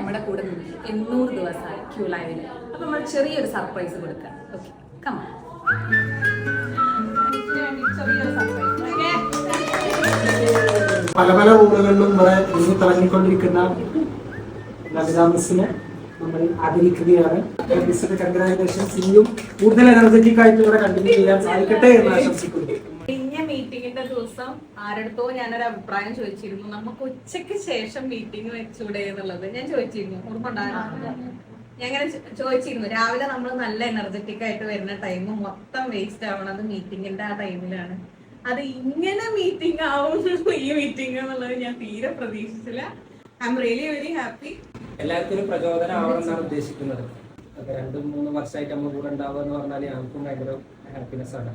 നമ്മുടെ കൂടെ നിന്ന് 800 ദിവസമായി ക്യൂ ലൈവില്. അപ്പൊ നമ്മൾ ചെറിയൊരു സർപ്രൈസ് കൊടുക്കാം. ഓക്കെ, കമാ. പല പല റൂമുകളിലും ഇവിടെ ഇന്ന് തിളങ്ങിക്കൊണ്ടിരിക്കുന്ന നമിത മിസ്സിനെ നമ്മൾ ആദരിക്കുകയാണ്. മിസ്സിന്റെ കൺഗ്രാജുലേഷൻസ്. ഇനിയും കൂടുതൽ എനർജറ്റിക് ആയിട്ട് ഇവിടെ കണ്ടിന്യൂ ചെയ്യാൻ സാധിക്കട്ടെ എന്ന് ആശംസിക്കുന്നു. കഴിഞ്ഞ മീറ്റിംഗിന്റെ ദിവസം ആരടുത്തോ ഞാനൊരു അഭിപ്രായം ചോദിച്ചിരുന്നു, നമുക്ക് ഉച്ചയ്ക്ക് ശേഷം മീറ്റിംഗ് വെച്ചൂടെ എന്നുള്ളത് ഞാൻ ചോദിച്ചിരുന്നു. ഓർമ്മ ഉണ്ടായിരുന്നു? ഞാൻ അങ്ങനെ ചോദിച്ചിരുന്നു. രാവിലെ നമ്മൾ നല്ല എനർജറ്റിക് ആയിട്ട് വരുന്ന ടൈം മൊത്തം വേസ്റ്റ് ആവണത് മീറ്റിംഗിന്റെ ആ ടൈമിലാണ്. അത് ഇങ്ങനെ മീറ്റിംഗ് ആവും ഈ മീറ്റിംഗ് എന്നുള്ളത് ഞാൻ തീരെ പ്രതീക്ഷിച്ചില്ല. I am really very happy. എല്ലാവർക്കും ഒരു പ്രചോദനം ആവണമെന്നാണ് ഉദ്ദേശിക്കുന്നത്. 2-3 വർഷമായിട്ട് നമ്മൾ കൂടെ ഉണ്ടാവുക എന്ന് പറഞ്ഞാൽ ഞങ്ങൾക്കും ഭയങ്കര ഹാപ്പിനെസ് ആണ്.